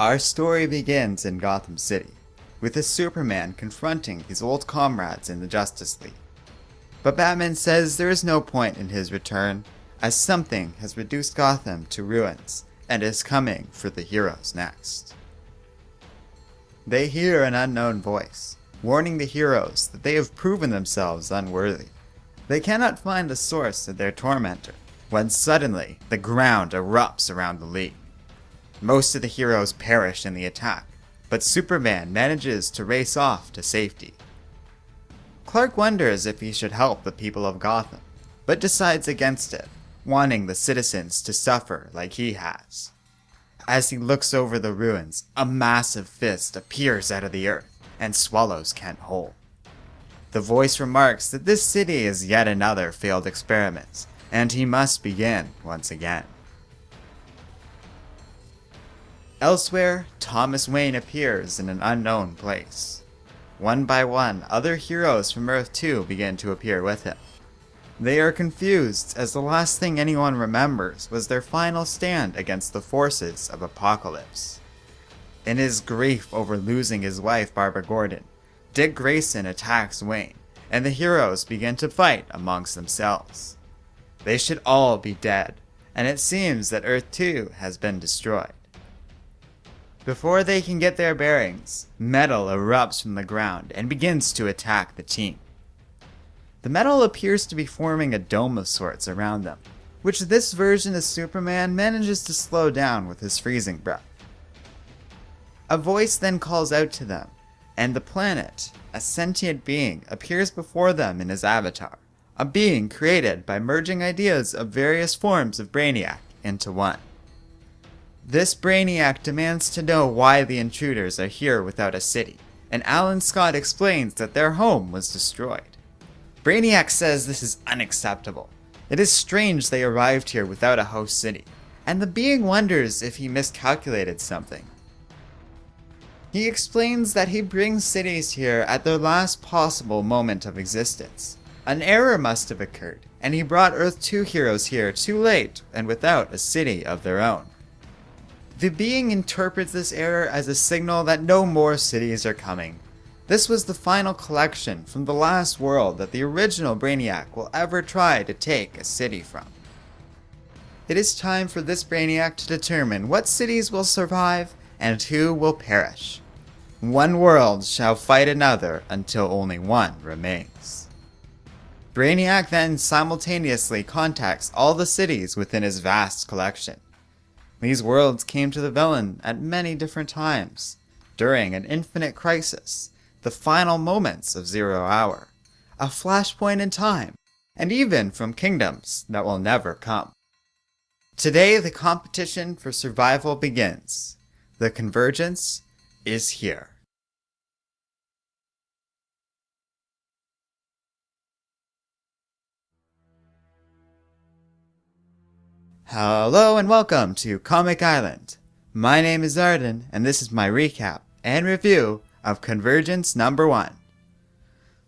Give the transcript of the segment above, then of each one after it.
Our story begins in Gotham City, with a Superman confronting his old comrades in the Justice League. But Batman says there is no point in his return, as something has reduced Gotham to ruins and is coming for the heroes next. They hear an unknown voice, warning the heroes that they have proven themselves unworthy. They cannot find the source of their tormentor, when suddenly the ground erupts around the League. Most of the heroes perish in the attack, but Superman manages to race off to safety. Clark wonders if he should help the people of Gotham, but decides against it, wanting the citizens to suffer like he has. As he looks over the ruins, a massive fist appears out of the earth and swallows Kent whole. The voice remarks that this city is yet another failed experiment, and he must begin once again. Elsewhere, Thomas Wayne appears in an unknown place. One by one, other heroes from Earth 2 begin to appear with him. They are confused, as the last thing anyone remembers was their final stand against the forces of Apocalypse. In his grief over losing his wife Barbara Gordon, Dick Grayson attacks Wayne, and the heroes begin to fight amongst themselves. They should all be dead, and it seems that Earth 2 has been destroyed. Before they can get their bearings, metal erupts from the ground and begins to attack the team. The metal appears to be forming a dome of sorts around them, which this version of Superman manages to slow down with his freezing breath. A voice then calls out to them, and the planet, a sentient being, appears before them in his avatar, a being created by merging ideas of various forms of Brainiac into one. This Brainiac demands to know why the intruders are here without a city, and Alan Scott explains that their home was destroyed. Brainiac says this is unacceptable. It is strange they arrived here without a host city, and the being wonders if he miscalculated something. He explains that he brings cities here at their last possible moment of existence. An error must have occurred, and he brought Earth 2 heroes here too late and without a city of their own. The being interprets this error as a signal that no more cities are coming. This was the final collection from the last world that the original Brainiac will ever try to take a city from. It is time for this Brainiac to determine what cities will survive and who will perish. One world shall fight another until only one remains. Brainiac then simultaneously contacts all the cities within his vast collection. These worlds came to the villain at many different times, during an infinite crisis, the final moments of Zero Hour, a flashpoint in time, and even from kingdoms that will never come. Today the competition for survival begins. The Convergence is here. Hello and welcome to Comic Island. My name is Arden, and this is my recap and review of Convergence number 1.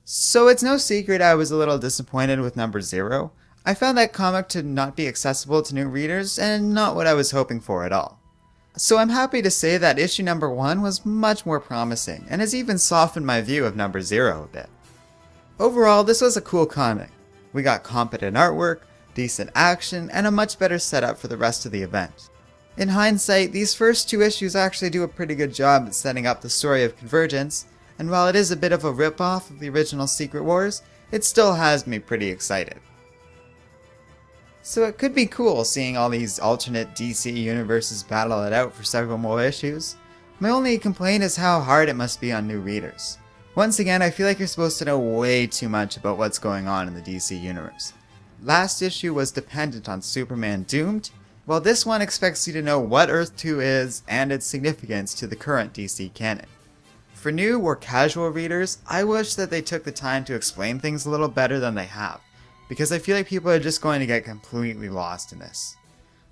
So it's no secret I was a little disappointed with number 0. I found that comic to not be accessible to new readers and not what I was hoping for at all. So I'm happy to say that issue number 1 was much more promising and has even softened my view of number 0 a bit. Overall, this was a cool comic. We got competent artwork, decent action, and a much better setup for the rest of the event. In hindsight, these first 2 issues actually do a pretty good job at setting up the story of Convergence, and while it is a bit of a rip-off of the original Secret Wars, it still has me pretty excited. So it could be cool seeing all these alternate DC universes battle it out for several more issues. My only complaint is how hard it must be on new readers. Once again, I feel like you're supposed to know way too much about what's going on in the DC universe. Last issue was dependent on Superman Doomed, while this one expects you to know what Earth 2 is and its significance to the current DC canon. For new or casual readers, I wish that they took the time to explain things a little better than they have, because I feel like people are just going to get completely lost in this.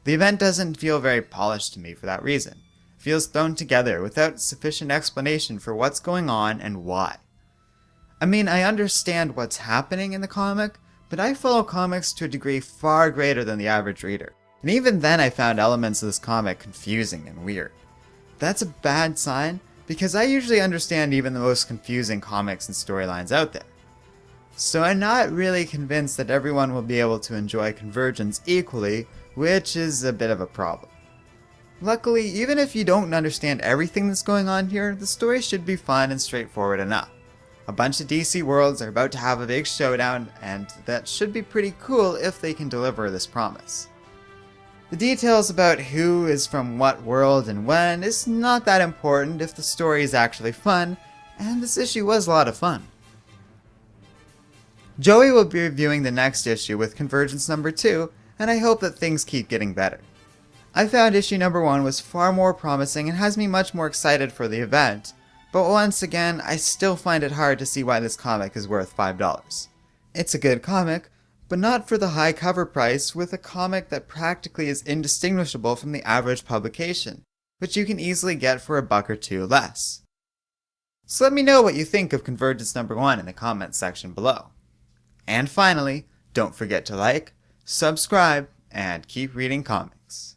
The event doesn't feel very polished to me for that reason. It feels thrown together without sufficient explanation for what's going on and why. I mean, I understand what's happening in the comic, but I follow comics to a degree far greater than the average reader, and even then I found elements of this comic confusing and weird. That's a bad sign, because I usually understand even the most confusing comics and storylines out there. So I'm not really convinced that everyone will be able to enjoy Convergence equally, which is a bit of a problem. Luckily, even if you don't understand everything that's going on here, the story should be fun and straightforward enough. A bunch of DC worlds are about to have a big showdown, and that should be pretty cool if they can deliver this promise. The details about who is from what world and when is not that important if the story is actually fun, and this issue was a lot of fun. Joey will be reviewing the next issue with Convergence number 2, and I hope that things keep getting better. I found issue number 1 was far more promising and has me much more excited for the event, but once again, I still find it hard to see why this comic is worth $5. It's a good comic, but not for the high cover price with a comic that practically is indistinguishable from the average publication, which you can easily get for $1 or $2 less. So let me know what you think of Convergence number 1 in the comments section below. And finally, don't forget to like, subscribe, and keep reading comics.